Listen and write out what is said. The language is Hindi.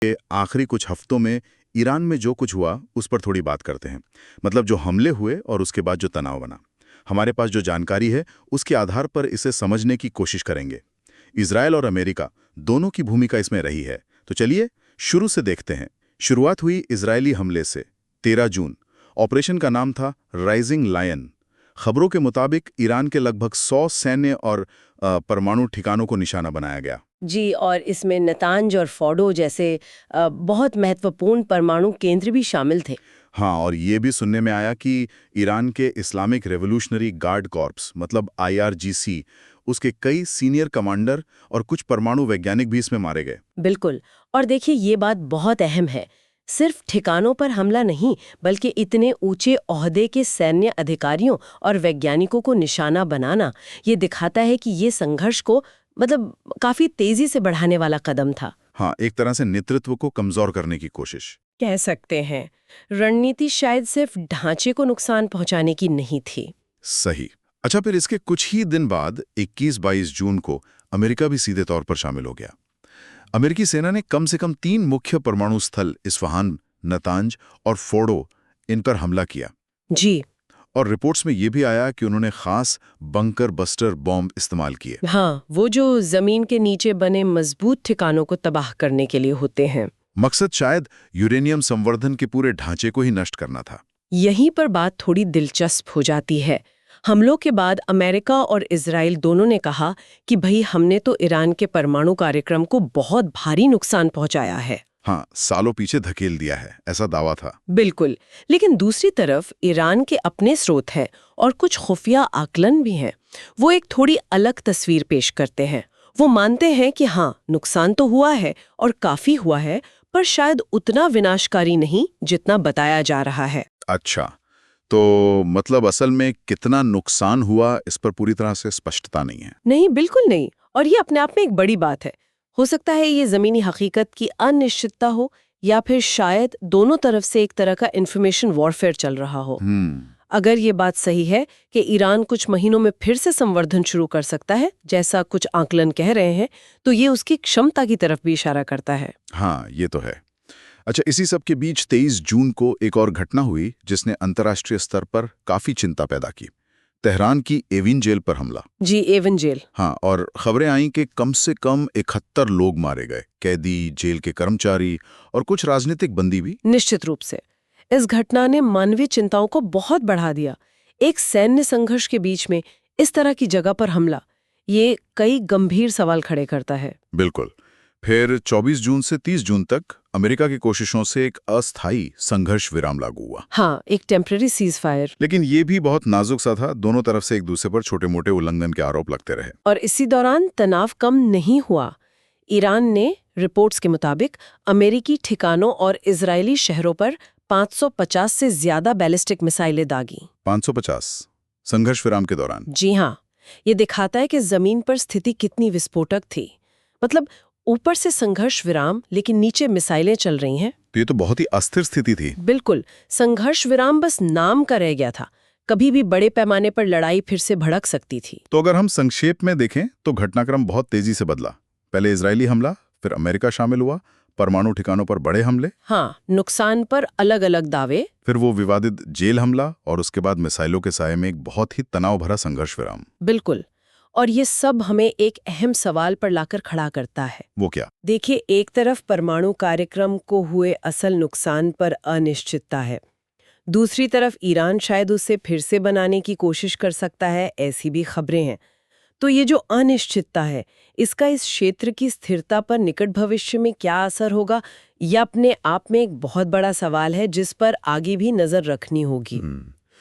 के आखिरी कुछ हफ्तों में ईरान में जो कुछ हुआ उस पर थोड़ी बात करते हैं। मतलब जो हमले हुए और उसके बाद जो तनाव बना। हमारे पास जो जानकारी है उसके आधार पर इसे समझने की कोशिश करेंगे। इजरायल और अमेरिका दोनों की भूमिका इसमें रही है। तो चलिए शुरू से देखते हैं। शुरुआत हुई इजरायली हमले से 13 जून। ऑपरेशन का नाम था राइजिंग लायन। खबरों के मुताबिक ईरान के लगभग 100 सैन्य और परमाणु ठिकानों को निशाना बनाया गया। जी, और इसमें नतांज और फोर्डो जैसे बहुत महत्वपूर्ण परमाणु केंद्र भी शामिल थे। हाँ, और ये भी सुनने में आया कि ईरान के इस्लामिक रेवोल्यूशनरी गार्ड कॉर्प्स मतलब IRGC उसके कई सीनियर कमांडर और कुछ परमाणु वैज्ञानिक भी इसमें मारे गए। बिल्कुल। और देखिए, ये बात बहुत अहम है। सिर्फ ठिकानों पर हमला नहीं, बल्कि इतने ऊंचे ओहदे के सैन्य अधिकारियों और वैज्ञानिकों को निशाना बनाना ये दिखाता है कि ये संघर्ष को काफी तेजी से बढ़ाने वाला कदम था। हाँ, एक तरह से नेतृत्व को कमजोर करने की कोशिश कह सकते हैं। रणनीति शायद सिर्फ ढांचे को नुकसान पहुंचाने की नहीं थी। सही। अच्छा, फिर इसके कुछ ही दिन बाद 21-22 जून को अमेरिका भी सीधे तौर पर शामिल हो गया। अमेरिकी सेना ने कम से कम 3 मुख्य परमाणु स्थल इस्फहान, नतांज और फोर्डो इन पर हमला किया। जी। और रिपोर्ट्स में ये भी आया कि उन्होंने खास बंकर बस्टर बॉम्ब इस्तेमाल किए। हाँ, वो जो जमीन के नीचे बने मजबूत ठिकानों को तबाह करने के लिए होते हैं। मकसद शायद यूरेनियम संवर्धन के पूरे ढांचे को ही नष्ट करना था। यहीं पर बात थोड़ी दिलचस्प हो जाती है। हमलों के बाद अमेरिका और इजराइल दोनों ने कहा कि भाई, हमने तो ईरान के परमाणु कार्यक्रम को बहुत भारी नुकसान पहुंचाया है। हाँ, सालों पीछे धकेल दिया है, ऐसा दावा था। बिल्कुल। लेकिन दूसरी तरफ ईरान के अपने स्रोत हैं और कुछ खुफिया आकलन भी हैं। वो एक थोड़ी अलग तस्वीर पेश करते हैं। वो मानते हैं कि हाँ, नुकसान तो हुआ है और काफी हुआ है, पर शायद उतना विनाशकारी नहीं जितना बताया जा रहा है। अच्छा, तो मतलब असल में कितना नुकसान हुआ इस पर पूरी तरह से स्पष्टता नहीं है। नहीं, बिल्कुल नहीं। और ये अपने आप में एक बड़ी बात है। हो सकता है ये जमीनी हकीकत की अनिश्चितता हो, या फिर शायद दोनों तरफ से एक तरह का इंफॉर्मेशन वॉरफेयर चल रहा हो। अगर ये बात सही है कि ईरान कुछ महीनों में फिर से संवर्धन शुरू कर सकता है, जैसा कुछ आकलन कह रहे हैं, तो ये उसकी क्षमता की तरफ भी इशारा करता है। हाँ, ये तो है। अच्छा, इसी सब के बीच 23 जून को एक और घटना हुई जिसने अंतर्राष्ट्रीय स्तर पर काफी चिंता पैदा की। तेहरान की एविन जेल पर हमला। जी, एविन जेल। हाँ, और खबरें आई कि कम से कम 71 लोग मारे गए। कैदी, जेल के कर्मचारी और कुछ राजनीतिक बंदी भी। निश्चित रूप से इस घटना ने मानवीय चिंताओं को बहुत बढ़ा दिया। एक सैन्य संघर्ष के बीच में इस तरह की जगह पर हमला, ये कई गंभीर सवाल खड़े करता है। बिल्कुल। फिर 24 जून से 30 जून तक अमेरिका की कोशिशों से एक अस्थायी संघर्ष विराम लागू हुआ। हाँ, एक टेम्पररी सीज फायर। लेकिन ये भी बहुत नाजुक सा था। दोनों तरफ से एक दूसरे पर छोटे मोटे उल्लंघन के आरोप लगते रहे। और इसी दौरान तनाव कम नहीं हुआ। ईरान ने रिपोर्ट्स के मुताबिक अमेरिकी ठिकानों और इजरायली शहरों पर 550 से ज्यादा बैलिस्टिक मिसाइलें दागी। 550 संघर्ष विराम के दौरान। जी हाँ, ये दिखाता है कि जमीन पर स्थिति कितनी विस्फोटक थी। मतलब ऊपर से संघर्ष विराम, लेकिन नीचे मिसाइलें चल रही हैं। तो ये तो बहुत ही अस्थिर स्थिति थी। बिल्कुल। संघर्ष विराम बस नाम का रह गया था। कभी भी बड़े पैमाने पर लड़ाई फिर से भड़क सकती थी। तो अगर हम संक्षेप में देखें तो घटनाक्रम बहुत तेजी से बदला। पहले इजरायली हमला, फिर अमेरिका शामिल हुआ, परमाणु ठिकानों पर बड़े हमले। हाँ, नुकसान पर अलग अलग दावे। फिर वो विवादित जेल हमला और उसके बाद मिसाइलों के साये में एक बहुत ही तनाव भरा संघर्ष विराम। बिल्कुल। और ये सब हमें एक अहम सवाल पर लाकर खड़ा करता है। वो क्या? देखिए, एक तरफ परमाणु कार्यक्रम को हुए असल नुकसान पर अनिश्चितता है। दूसरी तरफ ईरान शायद उसे फिर से बनाने की कोशिश कर सकता है, ऐसी भी खबरें हैं। तो ये जो अनिश्चितता है, इसका इस क्षेत्र की स्थिरता पर निकट भविष्य में क्या असर होगा, यह अपने आप में एक बहुत बड़ा सवाल है जिस पर आगे भी नजर रखनी होगी।